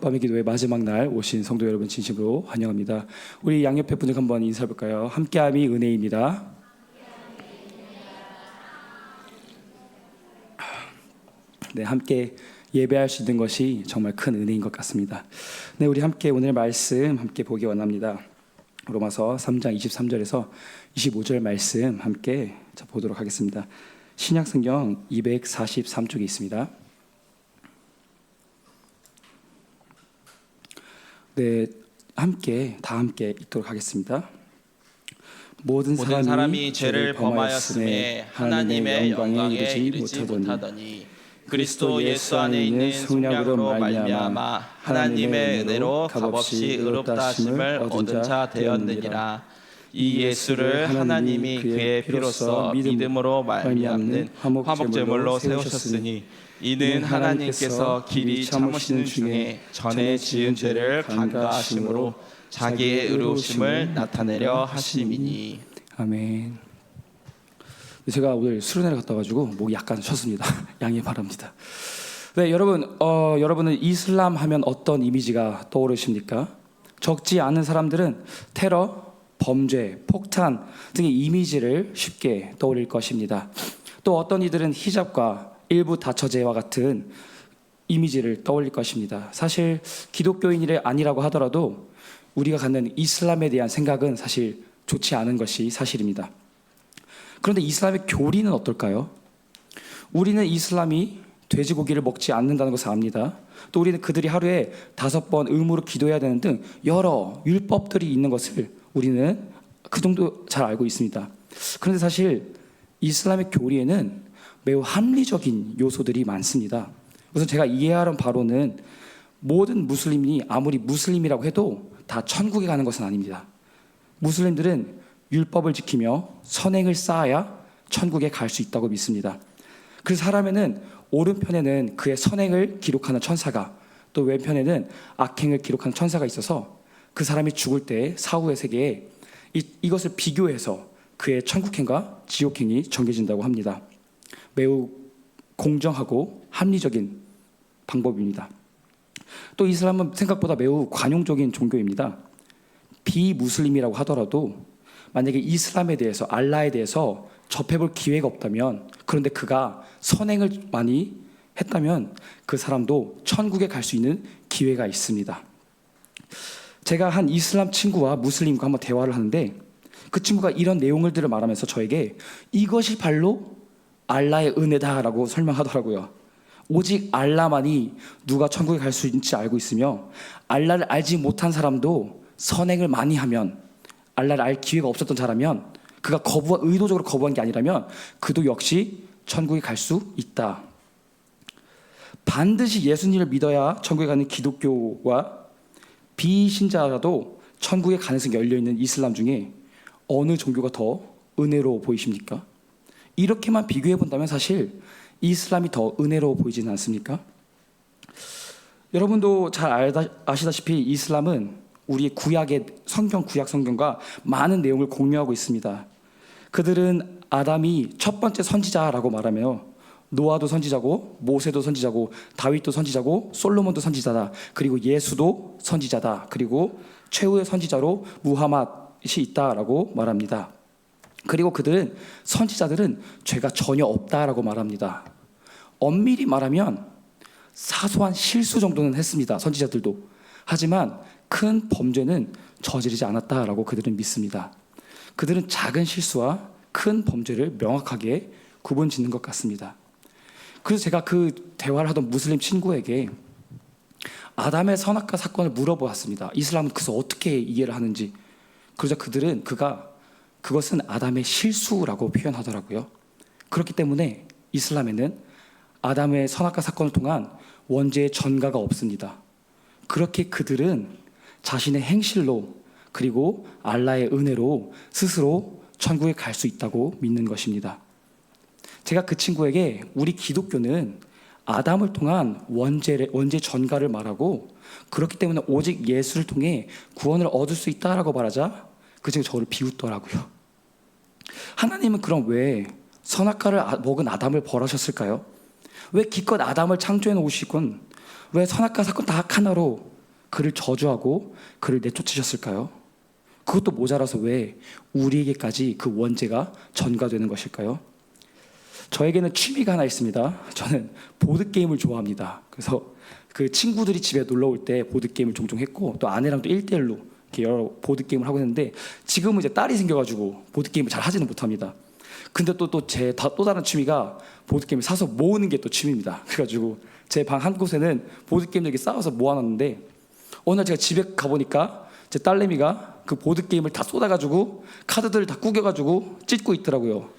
밤의 기도의 마지막 날 오신 성도 여러분 진심으로 환영합니다. 우리 양옆에 분들 한번 인사해 볼까요? 함께함이 은혜입니다. 네, 함께 예배할 수 있는 것이 정말 큰 은혜인 것 같습니다. 네, 우리 함께 오늘 말씀 함께 보기 원합니다. 로마서 3장 23절에서 25절 말씀 함께 보도록 하겠습니다. 신약성경 243쪽에 있습니다. 네, 다 함께 읽도록 하겠습니다. 모든 사람이 죄를 범하였음에 하나님의 영광에 이르지 못하더니 그리스도 예수 안에 있는 속량으로 말미암아 하나님의 은혜로 값없이 의롭다 하심을 얻은 자 되었느니라. 이 예수를 하나님이 그의 피로써 믿음으로 말미암는 화목제물로 세우셨으니 이는 하나님께서 길이 참으시는 중에 전에 지은 죄를 간과하심으로 자기의 의로우심을 나타내려 하심이니. 아멘. 제가 오늘 수련회를 갔다 와가지고 목이 약간 쉬었습니다. 양해 바랍니다. 네, 여러분은 이슬람 하면 어떤 이미지가 떠오르십니까? 적지 않은 사람들은 테러, 범죄, 폭탄 등의 이미지를 쉽게 떠올릴 것입니다. 또 어떤 이들은 히잡과 일부 다처제와 같은 이미지를 떠올릴 것입니다. 사실 기독교인이 아니라고 하더라도 우리가 갖는 이슬람에 대한 생각은 사실 좋지 않은 것이 사실입니다. 그런데 이슬람의 교리는 어떨까요? 우리는 이슬람이 돼지고기를 먹지 않는다는 것을 압니다. 또 우리는 그들이 하루에 5번 의무로 기도해야 되는 등 여러 율법들이 있는 것을 우리는 그 정도 잘 알고 있습니다. 그런데 사실 이슬람의 교리에는 매우 합리적인 요소들이 많습니다. 우선 제가 이해하는 바로는 모든 무슬림이 아무리 무슬림이라고 해도 다 천국에 가는 것은 아닙니다. 무슬림들은 율법을 지키며 선행을 쌓아야 천국에 갈 수 있다고 믿습니다. 그래서 사람에는 오른편에는 그의 선행을 기록하는 천사가, 또 왼편에는 악행을 기록하는 천사가 있어서 그 사람이 죽을 때 사후의 세계에 이것을 비교해서 그의 천국행과 지옥행이 정해진다고 합니다. 매우 공정하고 합리적인 방법입니다. 또 이슬람은 생각보다 매우 관용적인 종교입니다. 비무슬림이라고 하더라도 만약에 이슬람에 대해서, 알라에 대해서 접해볼 기회가 없다면, 그런데 그가 선행을 많이 했다면 그 사람도 천국에 갈 수 있는 기회가 있습니다. 제가 한 이슬람 친구와 무슬림과 한번 대화를 하는데 그 친구가 이런 내용들을 말하면서 저에게 이것이 바로 알라의 은혜다라고 설명하더라고요. 오직 알라만이 누가 천국에 갈 수 있는지 알고 있으며, 알라를 알지 못한 사람도 선행을 많이 하면, 알라를 알 기회가 없었던 자라면, 그가 의도적으로 거부한 게 아니라면 그도 역시 천국에 갈 수 있다. 반드시 예수님을 믿어야 천국에 가는 기독교와 비신자라도 천국에 가능성이 열려있는 이슬람 중에 어느 종교가 더 은혜로워 보이십니까? 이렇게만 비교해 본다면 사실 이슬람이 더 은혜로워 보이지는 않습니까? 여러분도 잘 아시다시피 이슬람은 우리 구약 성경과 많은 내용을 공유하고 있습니다. 그들은 아담이 첫 번째 선지자라고 말하며 노아도 선지자고, 모세도 선지자고, 다윗도 선지자고, 솔로몬도 선지자다. 그리고 예수도 선지자다. 그리고 최후의 선지자로 무하mad이 있다라고 말합니다. 그리고 선지자들은 죄가 전혀 없다라고 말합니다. 엄밀히 말하면 사소한 실수 정도는 했습니다. 선지자들도. 하지만 큰 범죄는 저지르지 않았다라고 그들은 믿습니다. 그들은 작은 실수와 큰 범죄를 명확하게 구분짓는 것 같습니다. 그래서 제가 그 대화를 하던 무슬림 친구에게 아담의 선악과 사건을 물어보았습니다. 이슬람은 그것을 어떻게 이해를 하는지. 그러자 그것은 아담의 실수라고 표현하더라고요. 그렇기 때문에 이슬람에는 아담의 선악과 사건을 통한 원죄의 전가가 없습니다. 그렇게 그들은 자신의 행실로, 그리고 알라의 은혜로 스스로 천국에 갈 수 있다고 믿는 것입니다. 제가 그 친구에게 우리 기독교는 아담을 통한 원죄 전가를 말하고, 그렇기 때문에 오직 예수를 통해 구원을 얻을 수 있다라고 말하자 그 친구 저를 비웃더라고요. 하나님은 그럼 왜 선악과를 먹은 아담을 벌하셨을까요? 왜 기껏 아담을 창조해 놓으시곤 왜 선악과 사건 다 하나로 그를 저주하고 그를 내쫓으셨을까요? 그것도 모자라서 왜 우리에게까지 그 원죄가 전가되는 것일까요? 저에게는 취미가 하나 있습니다. 저는 보드게임을 좋아합니다. 그래서 그 친구들이 집에 놀러 올 때 보드게임을 종종 했고, 또 아내랑 또 1대1로 이렇게 여러 보드게임을 하고 있는데, 지금은 이제 딸이 생겨가지고 보드게임을 잘 하지는 못합니다. 근데 또 다른 취미가 보드게임을 사서 모으는 게 또 취미입니다. 그래가지고 제 방 한 곳에는 보드게임들 이렇게 쌓아서 모아놨는데, 어느 날 제가 집에 가보니까 제 딸내미가 그 보드게임을 다 쏟아가지고 카드들을 다 구겨가지고 찢고 있더라고요.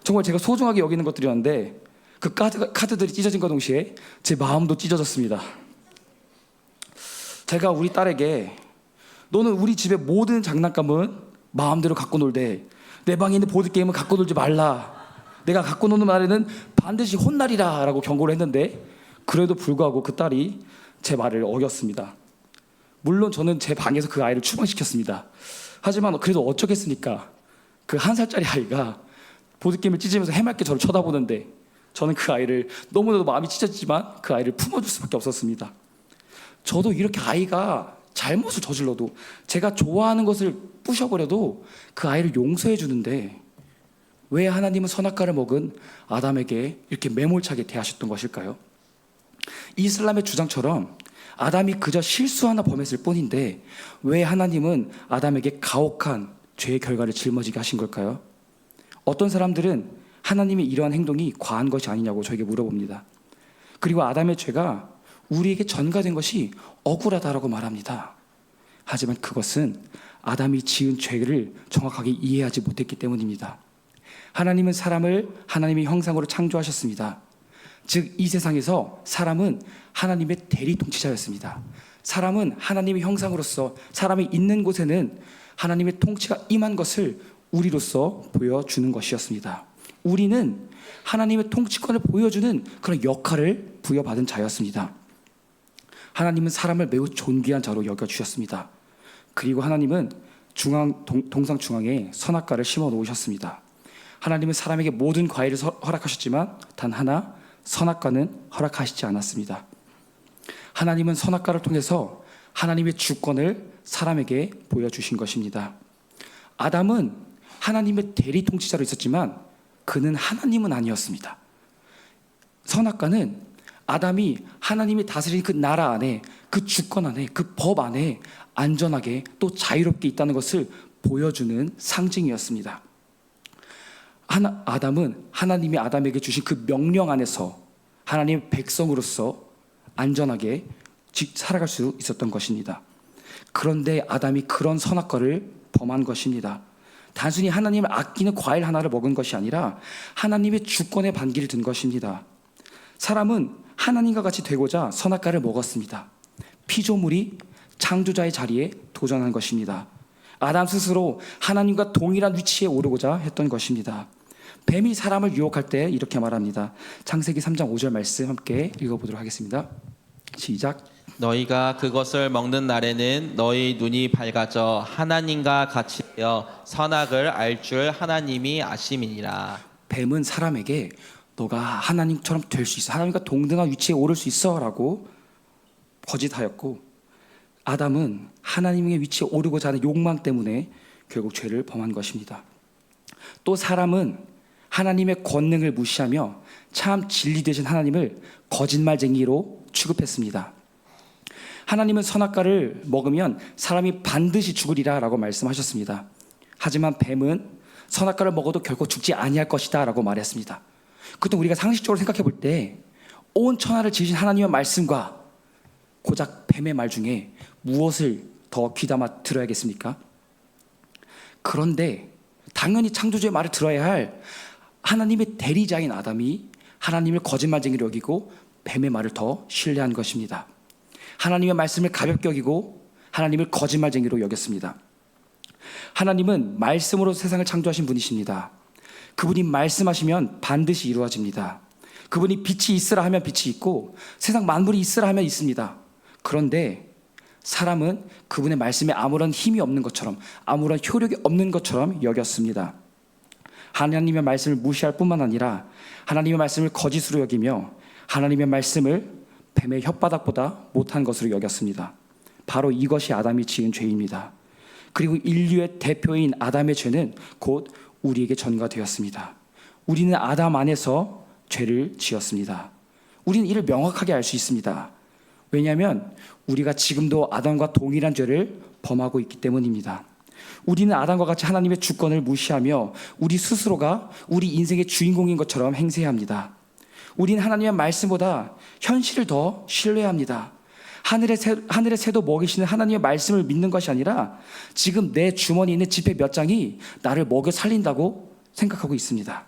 정말 제가 소중하게 여기는 것들이었는데 그 카드들이 찢어진과 동시에 제 마음도 찢어졌습니다. 제가 우리 딸에게 너는 우리 집의 모든 장난감은 마음대로 갖고 놀되 내 방에 있는 보드게임은 갖고 놀지 말라. 내가 갖고 노는 말에는 반드시 혼나리라 라고 경고를 했는데, 그래도 불구하고 그 딸이 제 말을 어겼습니다. 물론 저는 제 방에서 그 아이를 추방시켰습니다. 하지만 그래도 어쩌겠습니까? 그 1살짜리 아이가 보드게임을 찢으면서 해맑게 저를 쳐다보는데, 저는 그 아이를 너무나도 마음이 찢어지지만 그 아이를 품어줄 수밖에 없었습니다. 저도 이렇게 아이가 잘못을 저질러도, 제가 좋아하는 것을 부셔버려도 그 아이를 용서해 주는데, 왜 하나님은 선악과를 먹은 아담에게 이렇게 매몰차게 대하셨던 것일까요? 이슬람의 주장처럼 아담이 그저 실수 하나 범했을 뿐인데 왜 하나님은 아담에게 가혹한 죄의 결과를 짊어지게 하신 걸까요? 어떤 사람들은 하나님의 이러한 행동이 과한 것이 아니냐고 저에게 물어봅니다. 그리고 아담의 죄가 우리에게 전가된 것이 억울하다라고 말합니다. 하지만 그것은 아담이 지은 죄를 정확하게 이해하지 못했기 때문입니다. 하나님은 사람을 하나님의 형상으로 창조하셨습니다. 즉 이 세상에서 사람은 하나님의 대리 통치자였습니다. 사람은 하나님의 형상으로서 사람이 있는 곳에는 하나님의 통치가 임한 것을 우리로서 보여주는 것이었습니다. 우리는 하나님의 통치권을 보여주는 그런 역할을 부여받은 자였습니다. 하나님은 사람을 매우 존귀한 자로 여겨주셨습니다. 그리고 하나님은 동상 중앙에 선악과를 심어 놓으셨습니다. 하나님은 사람에게 모든 과일을 허락하셨지만 단 하나 선악과는 허락하시지 않았습니다. 하나님은 선악과를 통해서 하나님의 주권을 사람에게 보여주신 것입니다. 아담은 하나님의 대리 통치자로 있었지만 그는 하나님은 아니었습니다. 선악과는 아담이 하나님이 다스리는 그 나라 안에, 그 주권 안에, 그 법 안에 안전하게 또 자유롭게 있다는 것을 보여주는 상징이었습니다. 아담은 하나님이 아담에게 주신 그 명령 안에서 하나님의 백성으로서 안전하게 살아갈 수 있었던 것입니다. 그런데 아담이 그런 선악과를 범한 것입니다. 단순히 하나님을 아끼는 과일 하나를 먹은 것이 아니라 하나님의 주권에 반기를 든 것입니다. 사람은 하나님과 같이 되고자 선악과를 먹었습니다. 피조물이 창조자의 자리에 도전한 것입니다. 아담 스스로 하나님과 동일한 위치에 오르고자 했던 것입니다. 뱀이 사람을 유혹할 때 이렇게 말합니다. 창세기 3장 5절 말씀 함께 읽어보도록 하겠습니다. 시작. 너희가 그것을 먹는 날에는 너희 눈이 밝아져 하나님과 같이 되어 선악을 알 줄 하나님이 아심이니라. 뱀은 사람에게 너가 하나님처럼 될 수 있어, 하나님과 동등한 위치에 오를 수 있어 라고 거짓하였고, 아담은 하나님의 위치에 오르고자 하는 욕망 때문에 결국 죄를 범한 것입니다. 또 사람은 하나님의 권능을 무시하며 참 진리 되신 하나님을 거짓말쟁이로 취급했습니다. 하나님은 선악과를 먹으면 사람이 반드시 죽으리라 라고 말씀하셨습니다. 하지만 뱀은 선악과를 먹어도 결코 죽지 아니할 것이다 라고 말했습니다. 그것도 우리가 상식적으로 생각해 볼 때 온 천하를 지으신 하나님의 말씀과 고작 뱀의 말 중에 무엇을 더 귀담아 들어야겠습니까? 그런데 당연히 창조주의 말을 들어야 할 하나님의 대리자인 아담이 하나님을 거짓말쟁이로 여기고 뱀의 말을 더 신뢰한 것입니다. 하나님의 말씀을 가볍게 여기고 하나님을 거짓말쟁이로 여겼습니다. 하나님은 말씀으로 세상을 창조하신 분이십니다. 그분이 말씀하시면 반드시 이루어집니다. 그분이 빛이 있으라 하면 빛이 있고 세상 만물이 있으라 하면 있습니다. 그런데 사람은 그분의 말씀에 아무런 힘이 없는 것처럼, 아무런 효력이 없는 것처럼 여겼습니다. 하나님의 말씀을 무시할 뿐만 아니라 하나님의 말씀을 거짓으로 여기며 하나님의 말씀을 뱀의 혓바닥보다 못한 것으로 여겼습니다. 바로 이것이 아담이 지은 죄입니다. 그리고 인류의 대표인 아담의 죄는 곧 우리에게 전가되었습니다. 우리는 아담 안에서 죄를 지었습니다. 우리는 이를 명확하게 알 수 있습니다. 왜냐하면 우리가 지금도 아담과 동일한 죄를 범하고 있기 때문입니다. 우리는 아담과 같이 하나님의 주권을 무시하며 우리 스스로가 우리 인생의 주인공인 것처럼 행세해야 합니다. 우리는 하나님의 말씀보다 현실을 더 신뢰합니다. 하늘의 새도 먹이시는 하나님의 말씀을 믿는 것이 아니라 지금 내 주머니에 있는 지폐 몇 장이 나를 먹여 살린다고 생각하고 있습니다.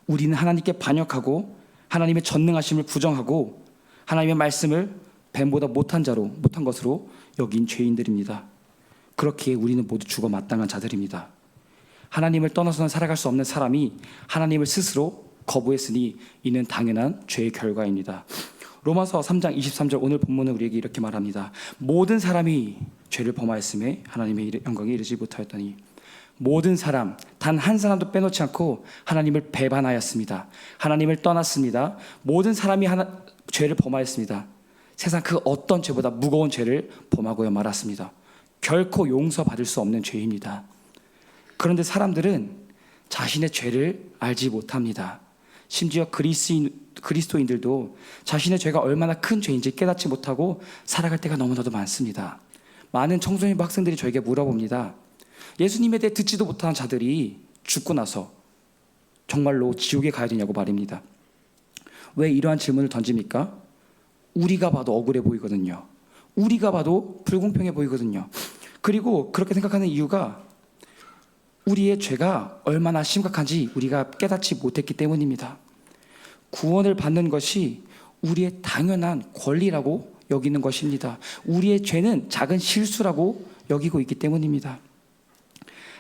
우리는 하나님께 반역하고 하나님의 전능하심을 부정하고 하나님의 말씀을 뱀보다 못한 것으로 여긴 죄인들입니다. 그렇기에 우리는 모두 죽어 마땅한 자들입니다. 하나님을 떠나서는 살아갈 수 없는 사람이 하나님을 스스로 거부했으니 이는 당연한 죄의 결과입니다. 로마서 3장 23절 오늘 본문은 우리에게 이렇게 말합니다. 모든 사람이 죄를 범하였음에 하나님의 영광에 이르지 못하였더니 모든 사람 단 한 사람도 빼놓지 않고 하나님을 배반하였습니다. 하나님을 떠났습니다. 모든 사람이 죄를 범하였습니다. 세상 그 어떤 죄보다 무거운 죄를 범하고야 말았습니다. 결코 용서받을 수 없는 죄입니다. 그런데 사람들은 자신의 죄를 알지 못합니다. 심지어 그리스도인들도 자신의 죄가 얼마나 큰 죄인지 깨닫지 못하고 살아갈 때가 너무나도 많습니다. 많은 청소년부 학생들이 저에게 물어봅니다. 예수님에 대해 듣지도 못한 자들이 죽고 나서 정말로 지옥에 가야 되냐고 말입니다. 왜 이러한 질문을 던집니까? 우리가 봐도 억울해 보이거든요. 우리가 봐도 불공평해 보이거든요. 그리고 그렇게 생각하는 이유가 우리의 죄가 얼마나 심각한지 우리가 깨닫지 못했기 때문입니다. 구원을 받는 것이 우리의 당연한 권리라고 여기는 것입니다. 우리의 죄는 작은 실수라고 여기고 있기 때문입니다.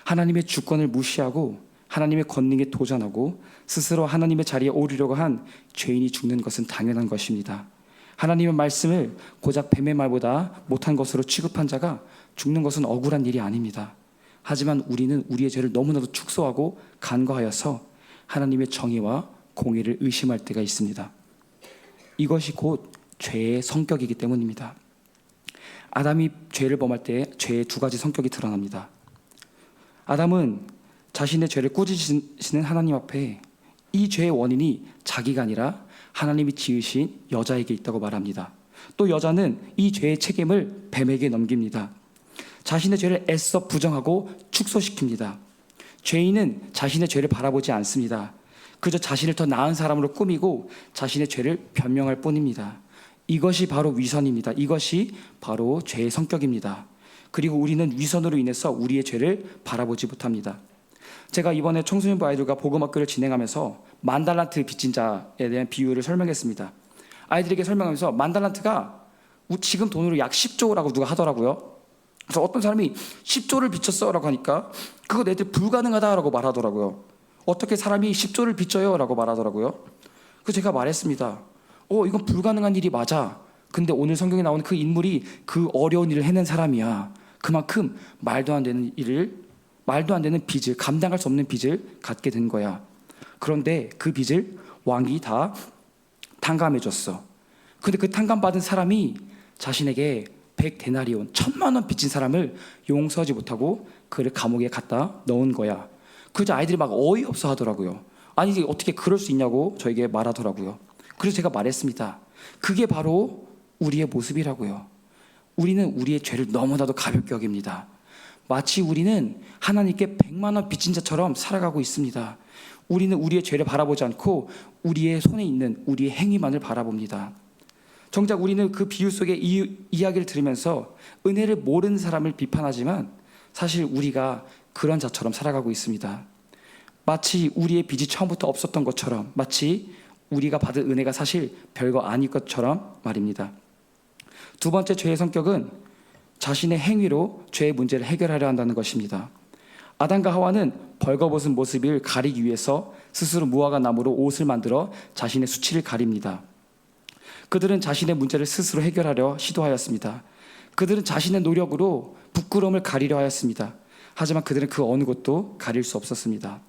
하나님의 주권을 무시하고 하나님의 권능에 도전하고 스스로 하나님의 자리에 오르려고 한 죄인이 죽는 것은 당연한 것입니다. 하나님의 말씀을 고작 뱀의 말보다 못한 것으로 취급한 자가 죽는 것은 억울한 일이 아닙니다. 하지만 우리는 우리의 죄를 너무나도 축소하고 간과하여서 하나님의 정의와 공의를 의심할 때가 있습니다. 이것이 곧 죄의 성격이기 때문입니다. 아담이 죄를 범할 때 죄의 두 가지 성격이 드러납니다. 아담은 자신의 죄를 꾸짖으시는 하나님 앞에 이 죄의 원인이 자기가 아니라 하나님이 지으신 여자에게 있다고 말합니다. 또 여자는 이 죄의 책임을 뱀에게 넘깁니다. 자신의 죄를 애써 부정하고 축소시킵니다. 죄인은 자신의 죄를 바라보지 않습니다. 그저 자신을 더 나은 사람으로 꾸미고 자신의 죄를 변명할 뿐입니다. 이것이 바로 위선입니다. 이것이 바로 죄의 성격입니다. 그리고 우리는 위선으로 인해서 우리의 죄를 바라보지 못합니다. 제가 이번에 청소년부 아이들과 복음학교를 진행하면서 만달란트 빚진 자에 대한 비유를 설명했습니다. 아이들에게 설명하면서 만달란트가 지금 돈으로 약 10조라고 누가 하더라고요. 그래서 어떤 사람이 10조를 빚졌어 라고 하니까 그거 내들 불가능하다라고 말하더라고요. 어떻게 사람이 10조를 빚져요? 라고 말하더라고요. 그래서 제가 말했습니다. 이건 불가능한 일이 맞아. 근데 오늘 성경에 나오는 그 인물이 그 어려운 일을 해낸 사람이야. 그만큼 말도 안 되는 빚을, 감당할 수 없는 빚을 갖게 된 거야. 그런데 그 빚을 왕이 다 탕감해줬어. 근데 그 탕감받은 사람이 자신에게 100데나리온, 1000만 원 빚진 사람을 용서하지 못하고 그를 감옥에 갖다 넣은 거야. 그저 아이들이 막 어이없어 하더라고요. 아니 이게 어떻게 그럴 수 있냐고 저에게 말하더라고요. 그래서 제가 말했습니다. 그게 바로 우리의 모습이라고요. 우리는 우리의 죄를 너무나도 가볍게 여깁니다. 마치 우리는 하나님께 100만 원 빚진 자처럼 살아가고 있습니다. 우리는 우리의 죄를 바라보지 않고 우리의 손에 있는 우리의 행위만을 바라봅니다. 정작 우리는 그 비유 속의 이야기를 들으면서 은혜를 모르는 사람을 비판하지만 사실 우리가 그런 자처럼 살아가고 있습니다. 마치 우리의 빚이 처음부터 없었던 것처럼, 마치 우리가 받은 은혜가 사실 별거 아닐 것처럼 말입니다. 두 번째 죄의 성격은 자신의 행위로 죄의 문제를 해결하려 한다는 것입니다. 아담과 하와는 벌거벗은 모습을 가리기 위해서 스스로 무화과 나무로 옷을 만들어 자신의 수치를 가립니다. 그들은 자신의 문제를 스스로 해결하려 시도하였습니다. 그들은 자신의 노력으로 부끄러움을 가리려 하였습니다. 하지만 그들은 그 어느 것도 가릴 수 없었습니다.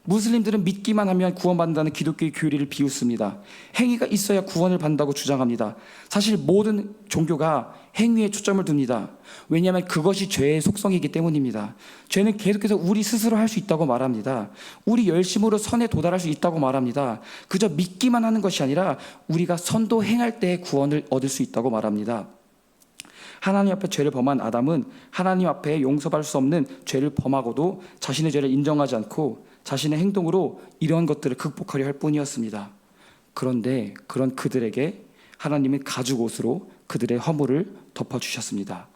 무슬림들은 믿기만 하면 구원받는다는 기독교의 교리를 비웃습니다. 행위가 있어야 구원을 받는다고 주장합니다. 사실 모든 종교가 행위에 초점을 둡니다. 왜냐하면 그것이 죄의 속성이기 때문입니다. 죄는 계속해서 우리 스스로 할 수 있다고 말합니다. 우리 열심으로 선에 도달할 수 있다고 말합니다. 그저 믿기만 하는 것이 아니라 우리가 선도 행할 때 구원을 얻을 수 있다고 말합니다. 하나님 앞에 죄를 범한 아담은 하나님 앞에 용서받을 수 없는 죄를 범하고도 자신의 죄를 인정하지 않고 자신의 행동으로 이러한 것들을 극복하려 할 뿐이었습니다. 그런데 그런 그들에게 하나님은 가죽옷으로 그들의 허물을 덮어주셨습니다.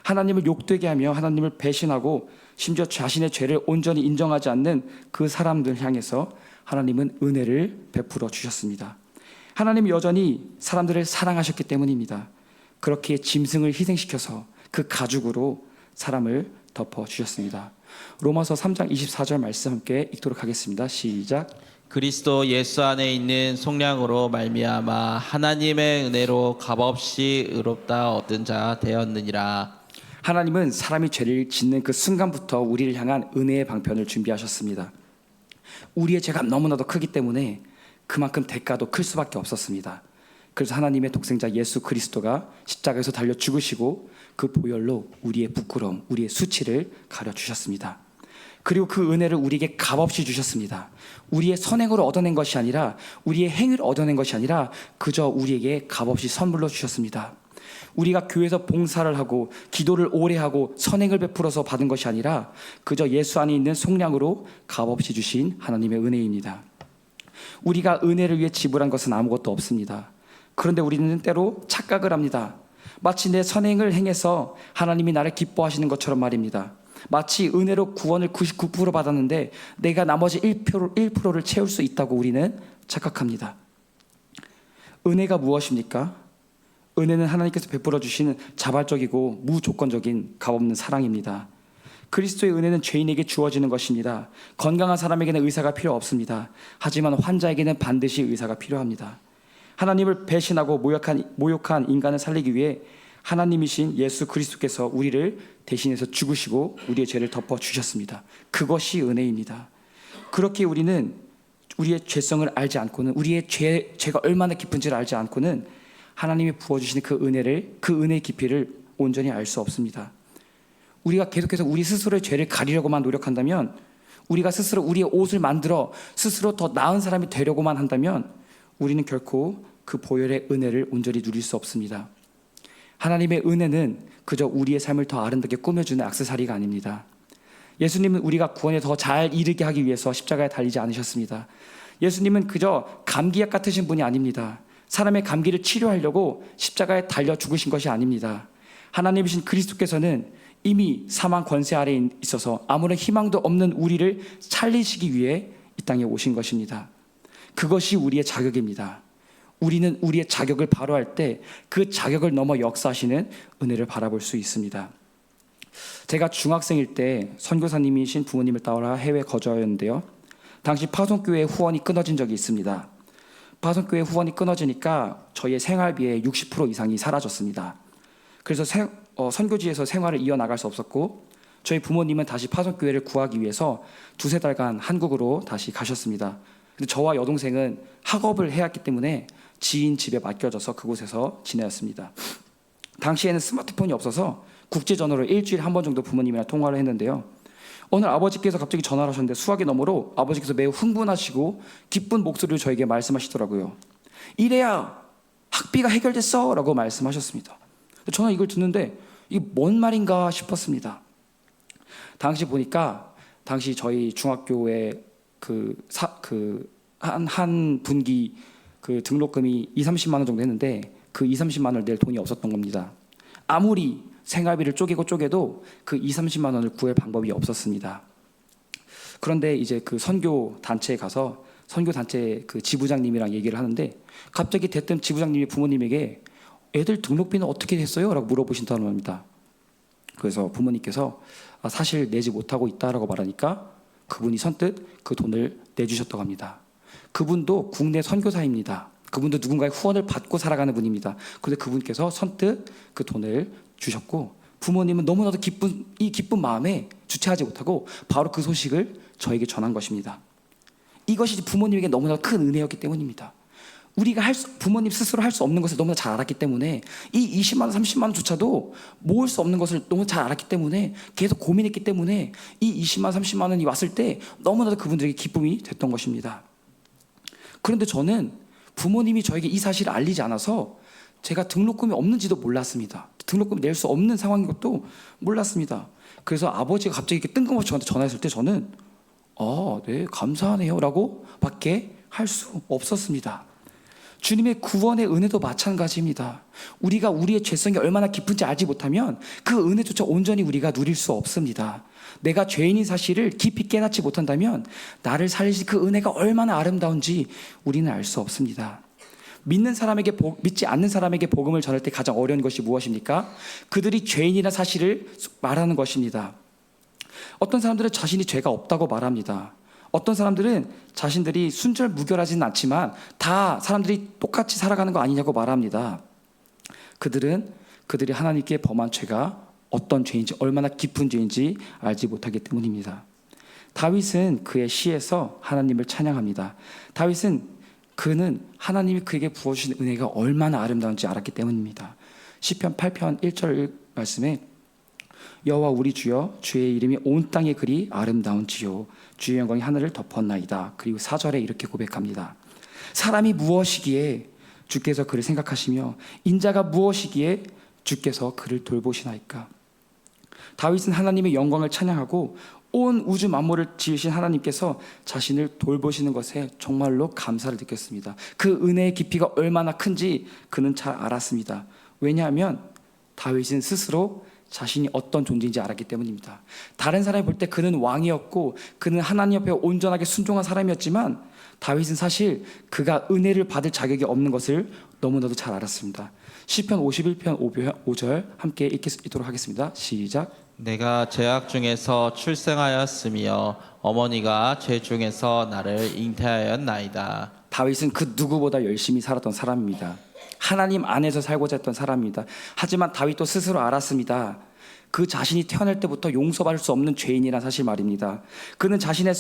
하나님을 욕되게 하며 하나님을 배신하고 심지어 자신의 죄를 온전히 인정하지 않는 그 사람들 향해서 하나님은 은혜를 베풀어 주셨습니다. 하나님은 여전히 사람들을 사랑하셨기 때문입니다. 그렇게 짐승을 희생시켜서 그 가죽으로 사람을 덮어주셨습니다. 로마서 3장 24절 말씀 함께 읽도록 하겠습니다. 시작. 그리스도 예수 안에 있는 속량으로 말미암아 하나님의 은혜로 값없이 의롭다 얻은 자 되었느니라. 하나님은 사람이 죄를 짓는 그 순간부터 우리를 향한 은혜의 방편을 준비하셨습니다. 우리의 죄가 너무나도 크기 때문에 그만큼 대가도 클 수밖에 없었습니다. 그래서 하나님의 독생자 예수 그리스도가 십자가에서 달려 죽으시고 그 보혈로 우리의 부끄러움, 우리의 수치를 가려주셨습니다. 그리고 그 은혜를 우리에게 값없이 주셨습니다. 우리의 선행으로 얻어낸 것이 아니라, 우리의 행위를 얻어낸 것이 아니라 그저 우리에게 값없이 선물로 주셨습니다. 우리가 교회에서 봉사를 하고 기도를 오래 하고 선행을 베풀어서 받은 것이 아니라 그저 예수 안에 있는 속량으로 값없이 주신 하나님의 은혜입니다. 우리가 은혜를 위해 지불한 것은 아무것도 없습니다. 그런데 우리는 때로 착각을 합니다. 마치 내 선행을 행해서 하나님이 나를 기뻐하시는 것처럼 말입니다. 마치 은혜로 구원을 99% 받았는데 내가 나머지 1%를 채울 수 있다고 우리는 착각합니다. 은혜가 무엇입니까? 은혜는 하나님께서 베풀어 주시는 자발적이고 무조건적인 값없는 사랑입니다. 그리스도의 은혜는 죄인에게 주어지는 것입니다. 건강한 사람에게는 의사가 필요 없습니다. 하지만 환자에게는 반드시 의사가 필요합니다. 하나님을 배신하고 모욕한 인간을 살리기 위해 하나님이신 예수 그리스도께서 우리를 대신해서 죽으시고 우리의 죄를 덮어주셨습니다. 그것이 은혜입니다. 그렇게 우리는 우리의 죄성을 알지 않고는, 우리의 죄가 얼마나 깊은지를 알지 않고는 하나님이 부어주시는 그 은혜의 깊이를 온전히 알 수 없습니다. 우리가 계속해서 우리 스스로의 죄를 가리려고만 노력한다면, 우리가 스스로 우리의 옷을 만들어 스스로 더 나은 사람이 되려고만 한다면 우리는 결코 그 보혈의 은혜를 온전히 누릴 수 없습니다. 하나님의 은혜는 그저 우리의 삶을 더 아름답게 꾸며주는 액세서리가 아닙니다. 예수님은 우리가 구원에 더 잘 이르게 하기 위해서 십자가에 달리지 않으셨습니다. 예수님은 그저 감기약 같으신 분이 아닙니다. 사람의 감기를 치료하려고 십자가에 달려 죽으신 것이 아닙니다. 하나님이신 그리스도께서는 이미 사망 권세 아래에 있어서 아무런 희망도 없는 우리를 살리시기 위해 이 땅에 오신 것입니다. 그것이 우리의 자격입니다. 우리는 우리의 자격을 바로할 때 그 자격을 넘어 역사하시는 은혜를 바라볼 수 있습니다. 제가 중학생일 때 선교사님이신 부모님을 따라 해외 거주하였는데요. 당시 파송교회 후원이 끊어진 적이 있습니다. 파송교회 후원이 끊어지니까 저희의 생활비의 60% 이상이 사라졌습니다. 그래서 선교지에서 생활을 이어나갈 수 없었고, 저희 부모님은 다시 파송교회를 구하기 위해서 2-3달간 한국으로 다시 가셨습니다. 근데 저와 여동생은 학업을 해야 했기 때문에 지인 집에 맡겨져서 그곳에서 지내었습니다. 당시에는 스마트폰이 없어서 국제전화로 일주일에 한 번 정도 부모님이랑 통화를 했는데요. 오늘 아버지께서 갑자기 전화를 하셨는데 수화기 너머로 아버지께서 매우 흥분하시고 기쁜 목소리로 저에게 말씀하시더라고요. 이래야 학비가 해결됐어 라고 말씀하셨습니다. 저는 이걸 듣는데 이게 뭔 말인가 싶었습니다. 당시 보니까 당시 저희 중학교에 한 분기 그 등록금이 2-30만 원 정도 했는데 그 2-30만 원을 낼 돈이 없었던 겁니다. 아무리 생활비를 쪼개도 그 2-30만 원을 구할 방법이 없었습니다. 그런데 이제 그 선교 단체에 가서 선교 단체 그 지부장님이랑 얘기를 하는데 갑자기 대뜸 지부장님이 부모님에게 애들 등록비는 어떻게 됐어요? 라고 물어보신다는 겁니다. 그래서 부모님께서 사실 내지 못하고 있다라고 말하니까 그분이 선뜻 그 돈을 내주셨다고 합니다. 그분도 국내 선교사입니다. 그분도 누군가의 후원을 받고 살아가는 분입니다. 그런데 그분께서 선뜻 그 돈을 주셨고, 부모님은 너무나도 이 기쁜 마음에 주체하지 못하고 바로 그 소식을 저에게 전한 것입니다. 이것이 부모님에게 너무나 큰 은혜였기 때문입니다. 우리가 부모님 스스로 할 수 없는 것을 너무나 잘 알았기 때문에 이 20만 원, 30만 원조차도 모을 수 없는 것을 너무 잘 알았기 때문에 계속 고민했기 때문에 이 20만 원, 30만 원이 왔을 때 너무나도 그분들에게 기쁨이 됐던 것입니다. 그런데 저는 부모님이 저에게 이 사실을 알리지 않아서 제가 등록금이 없는지도 몰랐습니다. 등록금 낼 수 없는 상황인 것도 몰랐습니다. 그래서 아버지가 갑자기 이렇게 뜬금없이 저한테 전화했을 때 저는 네, 감사하네요 라고 밖에 할 수 없었습니다. 주님의 구원의 은혜도 마찬가지입니다. 우리가 우리의 죄성이 얼마나 깊은지 알지 못하면 그 은혜조차 온전히 우리가 누릴 수 없습니다. 내가 죄인인 사실을 깊이 깨닫지 못한다면 나를 살리신 그 은혜가 얼마나 아름다운지 우리는 알 수 없습니다. 믿지 않는 사람에게 복음을 전할 때 가장 어려운 것이 무엇입니까? 그들이 죄인이라는 사실을 말하는 것입니다. 어떤 사람들은 자신이 죄가 없다고 말합니다. 어떤 사람들은 자신들이 순절무결하지는 않지만 다 사람들이 똑같이 살아가는 거 아니냐고 말합니다. 그들이 하나님께 범한 죄가 어떤 죄인지, 얼마나 깊은 죄인지 알지 못하기 때문입니다. 다윗은 그의 시에서 하나님을 찬양합니다. 그는 하나님이 그에게 부어주신 은혜가 얼마나 아름다운지 알았기 때문입니다. 시편 8편 1절 말씀에 여호와 우리 주여, 주의 이름이 온 땅에 그리 아름다운지요, 주의 영광이 하늘을 덮었나이다. 그리고 4절에 이렇게 고백합니다. 사람이 무엇이기에 주께서 그를 생각하시며 인자가 무엇이기에 주께서 그를 돌보시나이까. 다윗은 하나님의 영광을 찬양하고 온 우주 만물을 지으신 하나님께서 자신을 돌보시는 것에 정말로 감사를 느꼈습니다. 그 은혜의 깊이가 얼마나 큰지 그는 잘 알았습니다. 왜냐하면 다윗은 스스로 자신이 어떤 존재인지 알았기 때문입니다. 다른 사람이 볼 때 그는 왕이었고 그는 하나님 옆에 온전하게 순종한 사람이었지만 다윗은 사실 그가 은혜를 받을 자격이 없는 것을 너무나도 잘 알았습니다. 시편 51편 5절 함께 읽도록 하겠습니다. 시작. 내가 죄악 중에서 출생하였으며 어머니가 죄 중에서 나를 잉태하였나이다. 다윗은 그 누구보다 열심히 살았던 사람입니다. 하나님 안에서 살고자 했던 사람입니다. 하지만 다윗도 스스로 알았습니다. 그 자신이 태어날 때부터 용서받을 수 없는 죄인이라는 사실 말입니다. 그는 자신의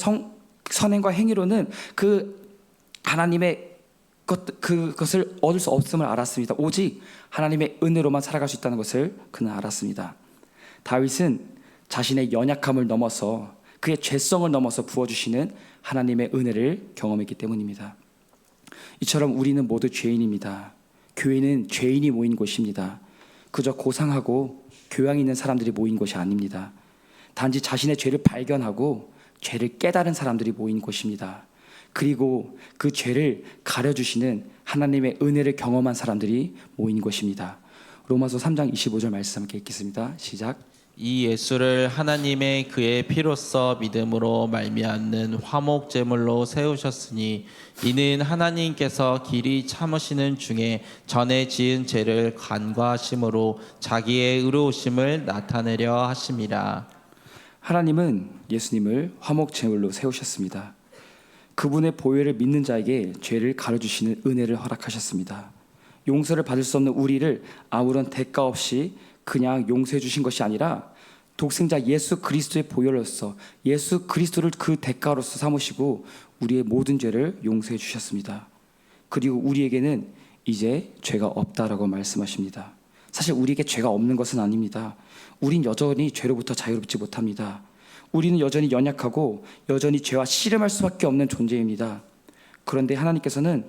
선행과 행위로는 그 하나님의 그것을 얻을 수 없음을 알았습니다. 오직 하나님의 은혜로만 살아갈 수 있다는 것을 그는 알았습니다. 다윗은 자신의 연약함을 넘어서 그의 죄성을 넘어서 부어주시는 하나님의 은혜를 경험했기 때문입니다. 이처럼 우리는 모두 죄인입니다. 교회는 죄인이 모인 곳입니다. 그저 고상하고 교양 있는 사람들이 모인 곳이 아닙니다. 단지 자신의 죄를 발견하고 죄를 깨달은 사람들이 모인 곳입니다. 그리고 그 죄를 가려주시는 하나님의 은혜를 경험한 사람들이 모인 곳입니다. 로마서 3장 25절 말씀 함께 읽겠습니다. 시작. 이 예수를 하나님의 그의 피로써 믿음으로 말미암는 화목 제물로 세우셨으니 이는 하나님께서 길이 참으시는 중에 전에 지은 죄를 간과하심으로 자기의 의로우심을 나타내려 하심이라. 하나님은 예수님을 화목 제물로 세우셨습니다. 그분의 보혈을 믿는 자에게 죄를 가려주시는 은혜를 허락하셨습니다. 용서를 받을 수 없는 우리를 아무런 대가 없이 그냥 용서해 주신 것이 아니라 독생자 예수 그리스도의 보혈로서 예수 그리스도를 그 대가로서 삼으시고 우리의 모든 죄를 용서해 주셨습니다. 그리고 우리에게는 이제 죄가 없다라고 말씀하십니다. 사실 우리에게 죄가 없는 것은 아닙니다. 우린 여전히 죄로부터 자유롭지 못합니다. 우리는 여전히 연약하고 여전히 죄와 씨름할 수밖에 없는 존재입니다. 그런데 하나님께서는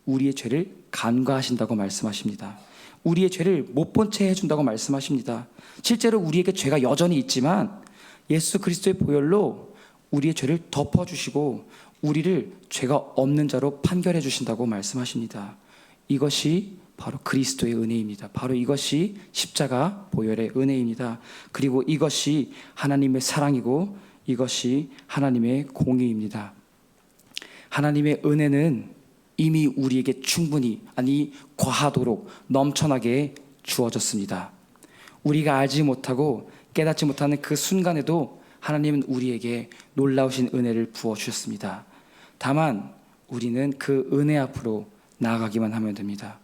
우리의 죄를 간과하신다고 말씀하십니다. 우리의 죄를 못 본 채 해준다고 말씀하십니다. 실제로 우리에게 죄가 여전히 있지만 예수 그리스도의 보혈로 우리의 죄를 덮어주시고 우리를 죄가 없는 자로 판결해 주신다고 말씀하십니다. 이것이 바로 그리스도의 은혜입니다. 바로 이것이 십자가 보혈의 은혜입니다. 그리고 이것이 하나님의 사랑이고 이것이 하나님의 공의입니다. 하나님의 은혜는 이미 우리에게 충분히, 아니 과하도록 넘쳐나게 주어졌습니다. 우리가 알지 못하고 깨닫지 못하는 그 순간에도 하나님은 우리에게 놀라우신 은혜를 부어주셨습니다. 다만 우리는 그 은혜 앞으로 나아가기만 하면 됩니다.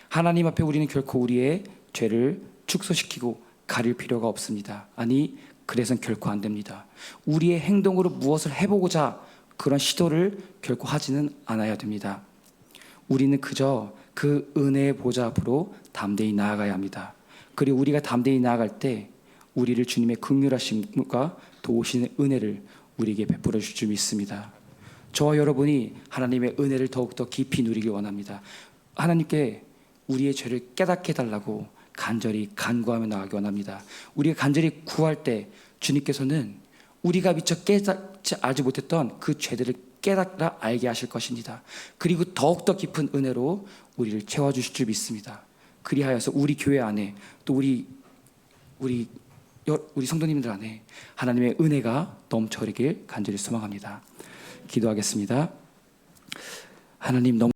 하나님 앞에 우리는 결코 우리의 죄를 축소시키고 가릴 필요가 없습니다. 아니 그래서는 결코 안 됩니다. 우리의 행동으로 무엇을 해보고자 그런 시도를 결코 하지는 않아야 됩니다. 우리는 그저 그 은혜의 보좌 앞으로 담대히 나아가야 합니다. 그리고 우리가 담대히 나아갈 때 우리를 주님의 긍휼하심과 도우시는 은혜를 우리에게 베풀어 주실 줄 믿습니다. 저와 여러분이 하나님의 은혜를 더욱더 깊이 누리길 원합니다. 하나님께 우리의 죄를 깨닫게 해달라고 간절히 간구하며 나아가기 원합니다. 우리가 간절히 구할 때 주님께서는 우리가 미처 깨닫지 알지 못했던 그 죄들을 깨닫라 알게 하실 것입니다. 그리고 더욱더 깊은 은혜로 우리를 채워주실 줄 믿습니다. 그리하여서 우리 교회 안에 또 우리 성도님들 안에 하나님의 은혜가 넘쳐흐르길 간절히 소망합니다. 기도하겠습니다. 하나님, 너무